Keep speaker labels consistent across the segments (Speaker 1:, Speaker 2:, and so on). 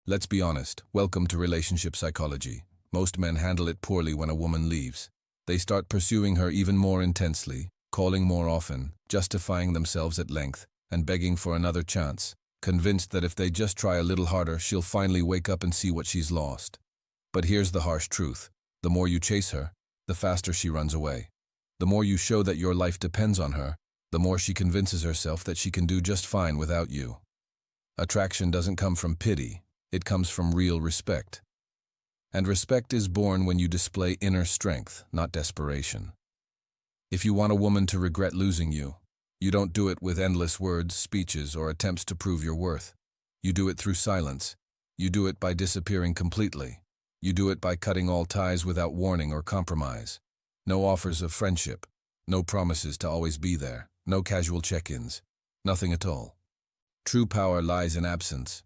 Speaker 1: Let's be honest, welcome to relationship psychology. Most men handle it poorly when a woman leaves. They start pursuing her even more intensely, calling more often, justifying themselves at length, and begging for another chance, convinced that if they just try a little harder, she'll finally wake up and see what she's lost. But here's the harsh truth. The more you chase her, the faster she runs away. The more you show that your life depends on her, the more she convinces herself that she can do just fine without you. Attraction doesn't come from pity, it comes from real respect. And respect is born when you display inner strength, not desperation. If you want a woman to regret losing you, you don't do it with endless words, speeches, or attempts to prove your worth. You do it through silence. You do it by disappearing completely. You do it by cutting all ties without warning or compromise. No offers of friendship. No promises to always be there. No casual check-ins. Nothing at all. True power lies in absence.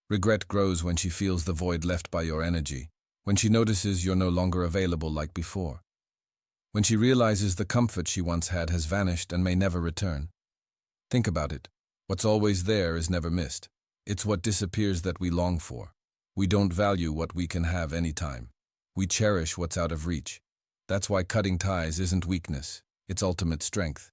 Speaker 1: Regret grows when she feels the void left by your energy, when she notices you're no longer available like before, when she realizes the comfort she once had has vanished and may never return. Think about it. What's always there is never missed. It's what disappears that we long for. We don't value what we can have anytime. We cherish what's out of reach. That's why cutting ties isn't weakness, it's ultimate strength.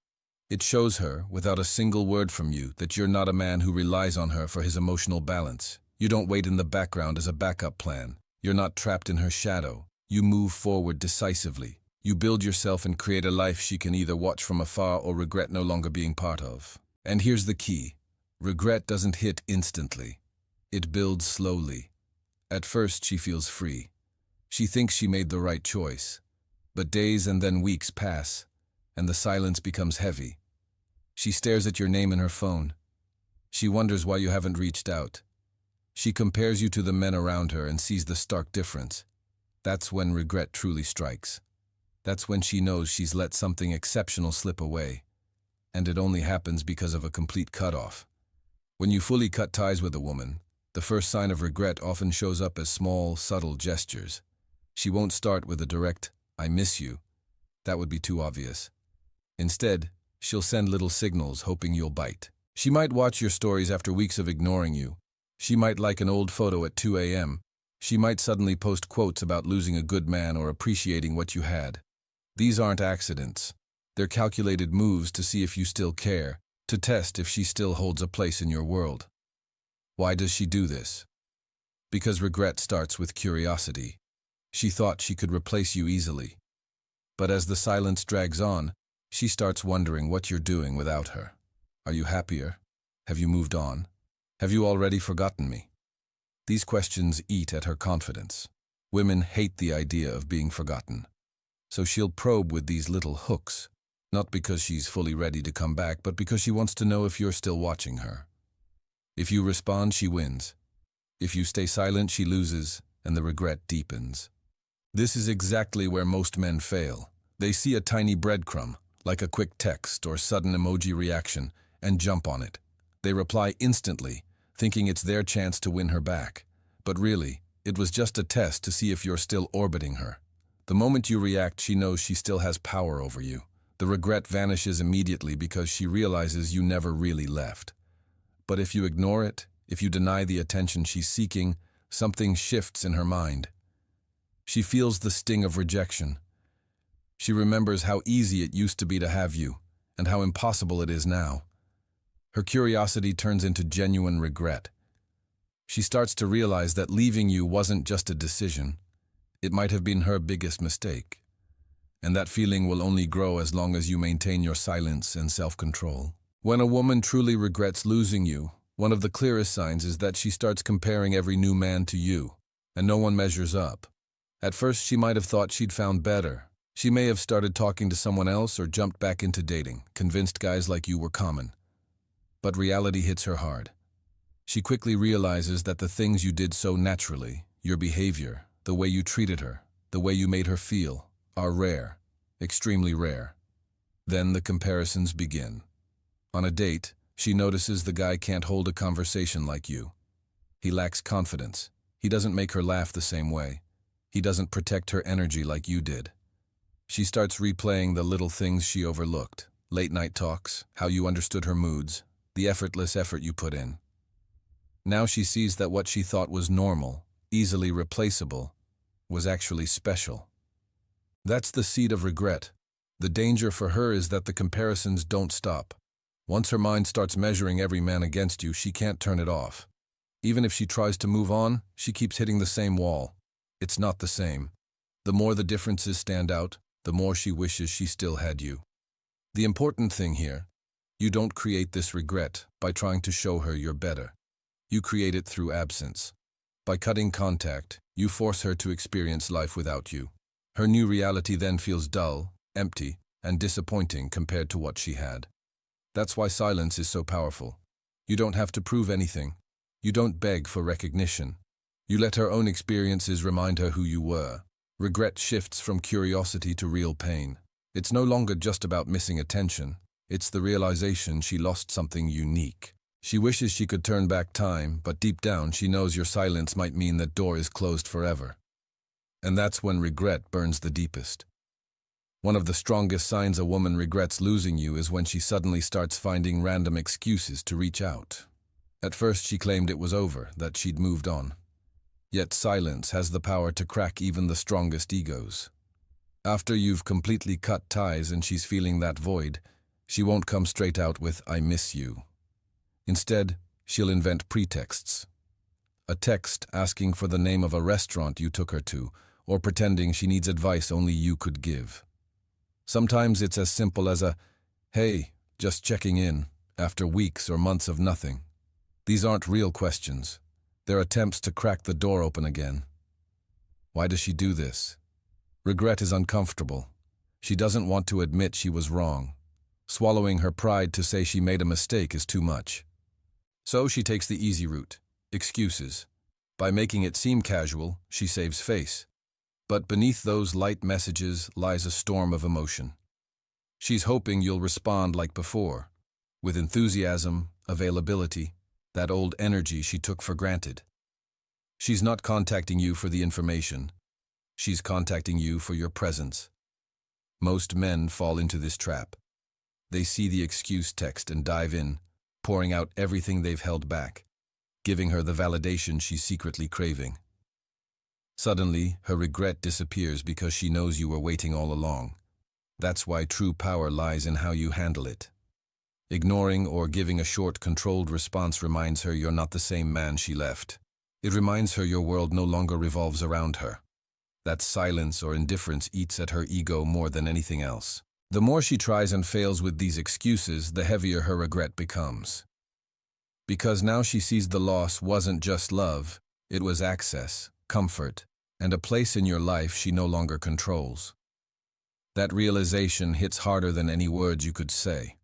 Speaker 1: It shows her, without a single word from you, that you're not a man who relies on her for his emotional balance. You don't wait in the background as a backup plan. You're not trapped in her shadow. You move forward decisively. You build yourself and create a life she can either watch from afar or regret no longer being part of. And here's the key. Regret doesn't hit instantly. It builds slowly. At first, she feels free. She thinks she made the right choice. But days and then weeks pass, and the silence becomes heavy. She stares at your name in her phone. She wonders why you haven't reached out. She compares you to the men around her and sees the stark difference. That's when regret truly strikes. That's when she knows she's let something exceptional slip away. And it only happens because of a complete cutoff. When you fully cut ties with a woman, the first sign of regret often shows up as small, subtle gestures. She won't start with a direct, "I miss you." That would be too obvious. Instead, she'll send little signals hoping you'll bite. She might watch your stories after weeks of ignoring you. She might like an old photo at 2 a.m. She might suddenly post quotes about losing a good man or appreciating what you had. These aren't accidents. They're calculated moves to see if you still care, to test if she still holds a place in your world. Why does she do this? Because regret starts with curiosity. She thought she could replace you easily. But as the silence drags on, she starts wondering what you're doing without her. Are you happier? Have you moved on? Have you already forgotten me? These questions eat at her confidence. Women hate the idea of being forgotten. So she'll probe with these little hooks, not because she's fully ready to come back, but because she wants to know if you're still watching her. If you respond, she wins. If you stay silent, she loses, and the regret deepens. This is exactly where most men fail. They see a tiny breadcrumb, like a quick text or sudden emoji reaction, and jump on it. They reply instantly, thinking it's their chance to win her back. But really, it was just a test to see if you're still orbiting her. The moment you react, she knows she still has power over you. The regret vanishes immediately because she realizes you never really left. But if you ignore it, if you deny the attention she's seeking, something shifts in her mind. She feels the sting of rejection. She remembers how easy it used to be to have you, and how impossible it is now. Her curiosity turns into genuine regret. She starts to realize that leaving you wasn't just a decision. It might have been her biggest mistake. And that feeling will only grow as long as you maintain your silence and self-control. When a woman truly regrets losing you, one of the clearest signs is that she starts comparing every new man to you, and no one measures up. At first, she might have thought she'd found better. She may have started talking to someone else or jumped back into dating, convinced guys like you were common. But reality hits her hard. She quickly realizes that the things you did so naturally, your behavior, the way you treated her, the way you made her feel, are rare, extremely rare. Then the comparisons begin. On a date, she notices the guy can't hold a conversation like you. He lacks confidence. He doesn't make her laugh the same way. He doesn't protect her energy like you did. She starts replaying the little things she overlooked. Late night talks, how you understood her moods, the effortless effort you put in. Now she sees that what she thought was normal, easily replaceable, was actually special. That's the seed of regret. The danger for her is that the comparisons don't stop. Once her mind starts measuring every man against you, she can't turn it off. Even if she tries to move on, she keeps hitting the same wall. It's not the same. The more the differences stand out, the more she wishes she still had you. The important thing here, you don't create this regret by trying to show her you're better. You create it through absence. By cutting contact, you force her to experience life without you. Her new reality then feels dull, empty, and disappointing compared to what she had. That's why silence is so powerful. You don't have to prove anything. You don't beg for recognition. You let her own experiences remind her who you were. Regret shifts from curiosity to real pain. It's no longer just about missing attention. It's the realization she lost something unique. She wishes she could turn back time, but deep down she knows your silence might mean that door is closed forever. And that's when regret burns the deepest. One of the strongest signs a woman regrets losing you is when she suddenly starts finding random excuses to reach out. At first she claimed it was over, that she'd moved on. Yet silence has the power to crack even the strongest egos. After you've completely cut ties and she's feeling that void, she won't come straight out with, "I miss you." Instead, she'll invent pretexts. A text asking for the name of a restaurant you took her to, or pretending she needs advice only you could give. Sometimes it's as simple as a, "Hey, just checking in," after weeks or months of nothing. These aren't real questions. They're attempts to crack the door open again. Why does she do this? Regret is uncomfortable. She doesn't want to admit she was wrong. Swallowing her pride to say she made a mistake is too much. So she takes the easy route, excuses. By making it seem casual, she saves face. But beneath those light messages lies a storm of emotion. She's hoping you'll respond like before, with enthusiasm, availability, that old energy she took for granted. She's not contacting you for the information. She's contacting you for your presence. Most men fall into this trap. They see the excuse text and dive in, pouring out everything they've held back, giving her the validation she's secretly craving. Suddenly, her regret disappears because she knows you were waiting all along. That's why true power lies in how you handle it. Ignoring or giving a short, controlled response reminds her you're not the same man she left. It reminds her your world no longer revolves around her. That silence or indifference eats at her ego more than anything else. The more she tries and fails with these excuses, the heavier her regret becomes. Because now she sees the loss wasn't just love, it was access, comfort, and a place in your life she no longer controls. That realization hits harder than any words you could say.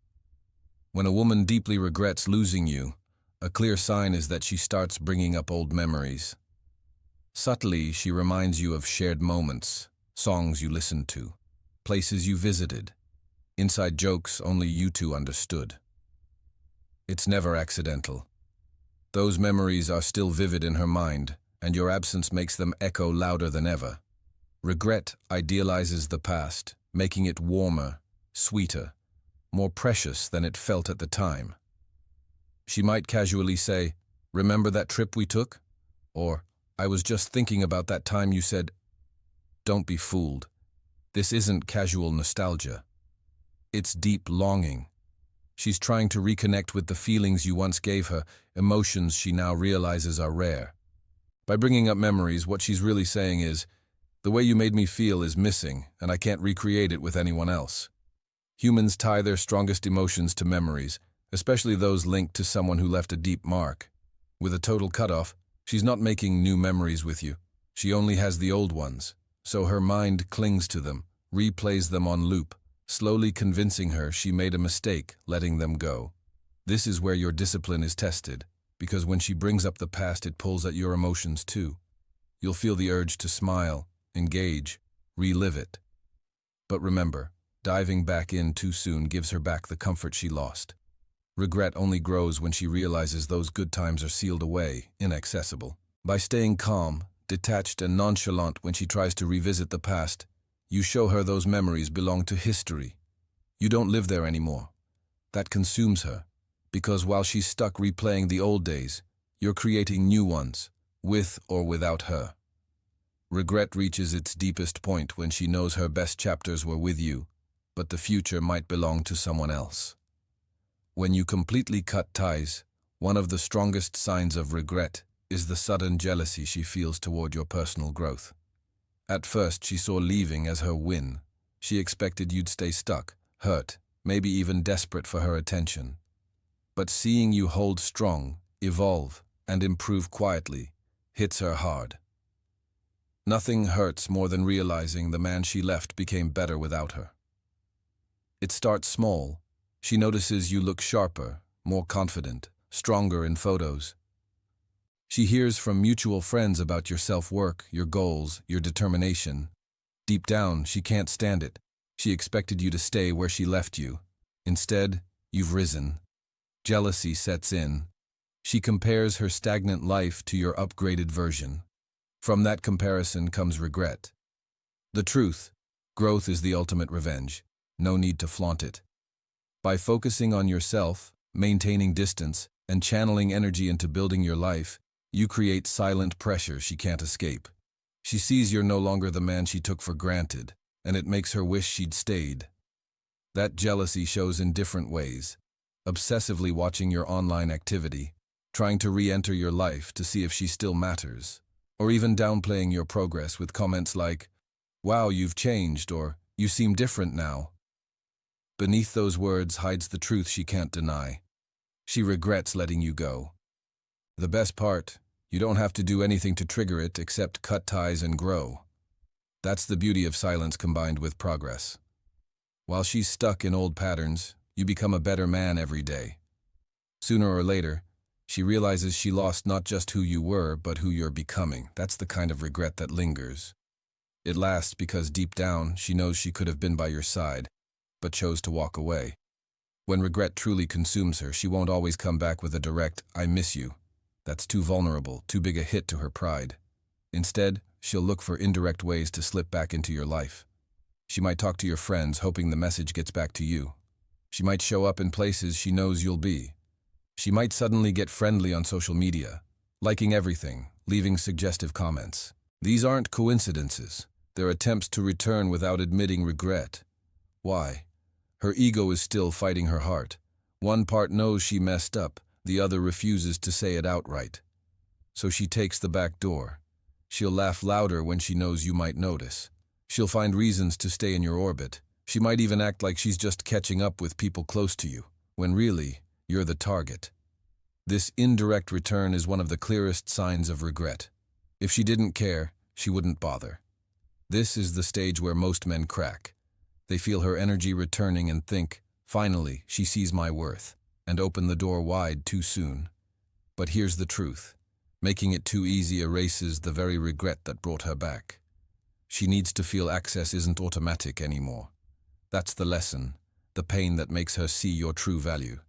Speaker 1: When a woman deeply regrets losing you, a clear sign is that she starts bringing up old memories. Subtly, she reminds you of shared moments, songs you listened to, places you visited, inside jokes only you two understood. It's never accidental. Those memories are still vivid in her mind, and your absence makes them echo louder than ever. Regret idealizes the past, making it warmer, sweeter, more precious than it felt at the time. She might casually say, "Remember that trip we took?" Or, "I was just thinking about that time you said..." Don't be fooled. This isn't casual nostalgia. It's deep longing. She's trying to reconnect with the feelings you once gave her, emotions she now realizes are rare. By bringing up memories, what she's really saying is, "The way you made me feel is missing, and I can't recreate it with anyone else." Humans tie their strongest emotions to memories, especially those linked to someone who left a deep mark. With a total cutoff, she's not making new memories with you. She only has the old ones, so her mind clings to them, replays them on loop, slowly convincing her she made a mistake letting them go. This is where your discipline is tested, because when she brings up the past, it pulls at your emotions too. You'll feel the urge to smile, engage, relive it. But remember, diving back in too soon gives her back the comfort she lost. Regret only grows when she realizes those good times are sealed away, inaccessible. By staying calm, detached and nonchalant when she tries to revisit the past, you show her those memories belong to history. You don't live there anymore. That consumes her, because while she's stuck replaying the old days, You're creating new ones, with or without her. Regret reaches its deepest point when she knows her best chapters were with you, but the future might belong to someone else. When you completely cut ties, one of the strongest signs of regret is the sudden jealousy she feels toward your personal growth. At first, she saw leaving as her win. She expected you'd stay stuck, hurt, maybe even desperate for her attention. But seeing you hold strong, evolve, and improve quietly hits her hard. Nothing hurts more than realizing the man she left became better without her. It starts small. She notices you look sharper, more confident, stronger in photos. She hears from mutual friends about your self-work, your goals, your determination. Deep down, she can't stand it. She expected you to stay where she left you. Instead, you've risen. Jealousy sets in. She compares her stagnant life to your upgraded version. From that comparison comes regret. The truth, growth is the ultimate revenge. No need to flaunt it. By focusing on yourself, maintaining distance, and channeling energy into building your life, you create silent pressure she can't escape. She sees you're no longer the man she took for granted, and it makes her wish she'd stayed. That jealousy shows in different ways. Obsessively watching your online activity, trying to re-enter your life to see if she still matters, or even downplaying your progress with comments like, "Wow, you've changed," or "You seem different now." Beneath those words hides the truth she can't deny. She regrets letting you go. The best part, you don't have to do anything to trigger it except cut ties and grow. That's the beauty of silence combined with progress. While she's stuck in old patterns, you become a better man every day. Sooner or later, she realizes she lost not just who you were, but who you're becoming. That's the kind of regret that lingers. It lasts because deep down, she knows she could have been by your side, but chose to walk away. When regret truly consumes her, she won't always come back with a direct, "I miss you." That's too vulnerable, too big a hit to her pride. Instead, she'll look for indirect ways to slip back into your life. She might talk to your friends, hoping the message gets back to you. She might show up in places she knows you'll be. She might suddenly get friendly on social media, liking everything, leaving suggestive comments. These aren't coincidences. They're attempts to return without admitting regret. Why? Her ego is still fighting her heart. One part knows she messed up, the other refuses to say it outright. So she takes the back door. She'll laugh louder when she knows you might notice. She'll find reasons to stay in your orbit. She might even act like she's just catching up with people close to you, when really, you're the target. This indirect return is one of the clearest signs of regret. If she didn't care, she wouldn't bother. This is the stage where most men crack. They feel her energy returning and think, "Finally, she sees my worth," and open the door wide too soon. But here's the truth. Making it too easy erases the very regret that brought her back. She needs to feel access isn't automatic anymore. That's the lesson, the pain that makes her see your true value.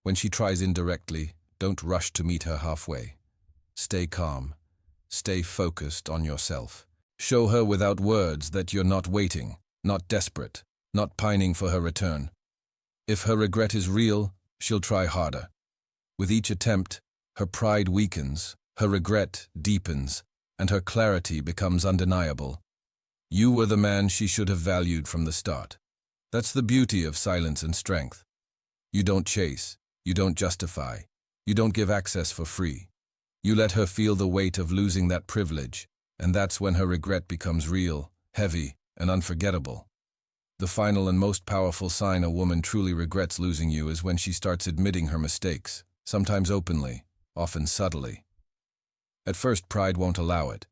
Speaker 1: When she tries indirectly, don't rush to meet her halfway. Stay calm. Stay focused on yourself. Show her without words that you're not waiting, not desperate, not pining for her return. If her regret is real, she'll try harder. With each attempt, her pride weakens, her regret deepens, and her clarity becomes undeniable. You were the man she should have valued from the start. That's the beauty of silence and strength. You don't chase, you don't justify, you don't give access for free. You let her feel the weight of losing that privilege, and that's when her regret becomes real, heavy, and unforgettable. The final and most powerful sign a woman truly regrets losing you is when she starts admitting her mistakes, sometimes openly, often subtly. At first, pride won't allow it.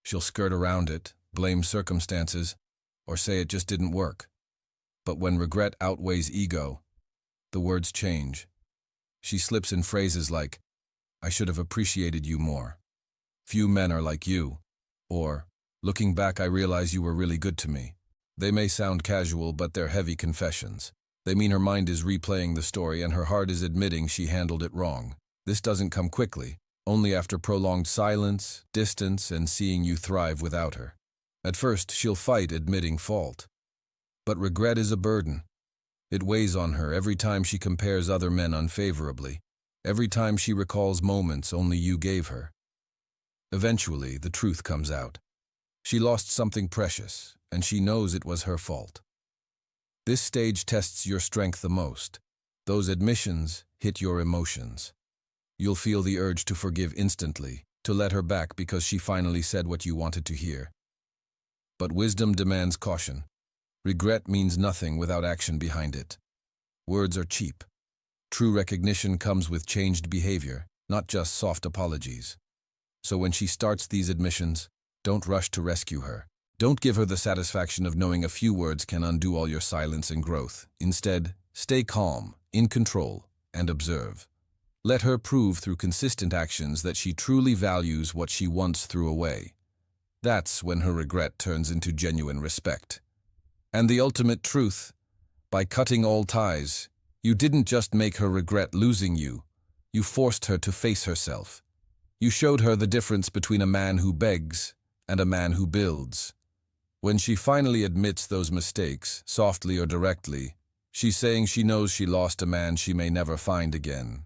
Speaker 1: She'll skirt around it, blame circumstances, or say it just didn't work. But when regret outweighs ego, the words change. She slips in phrases like, "I should have appreciated you more. Few men are like you," or, "Looking back, I realize you were really good to me." They may sound casual, but they're heavy confessions. They mean her mind is replaying the story and her heart is admitting she handled it wrong. This doesn't come quickly, only after prolonged silence, distance, and seeing you thrive without her. At first, she'll fight admitting fault. But regret is a burden. It weighs on her every time she compares other men unfavorably, every time she recalls moments only you gave her. Eventually, the truth comes out. She lost something precious, and she knows it was her fault. This stage tests your strength the most. Those admissions hit your emotions. You'll feel the urge to forgive instantly, to let her back because she finally said what you wanted to hear. But wisdom demands caution. Regret means nothing without action behind it. Words are cheap. True recognition comes with changed behavior, not just soft apologies. So when she starts these admissions, don't rush to rescue her. Don't give her the satisfaction of knowing a few words can undo all your silence and growth. Instead, stay calm, in control, and observe. Let her prove through consistent actions that she truly values what she once threw away. That's when her regret turns into genuine respect. And the ultimate truth, by cutting all ties, you didn't just make her regret losing you, you forced her to face herself. You showed her the difference between a man who begs and a man who builds. When she finally admits those mistakes, softly or directly, she's saying she knows she lost a man she may never find again.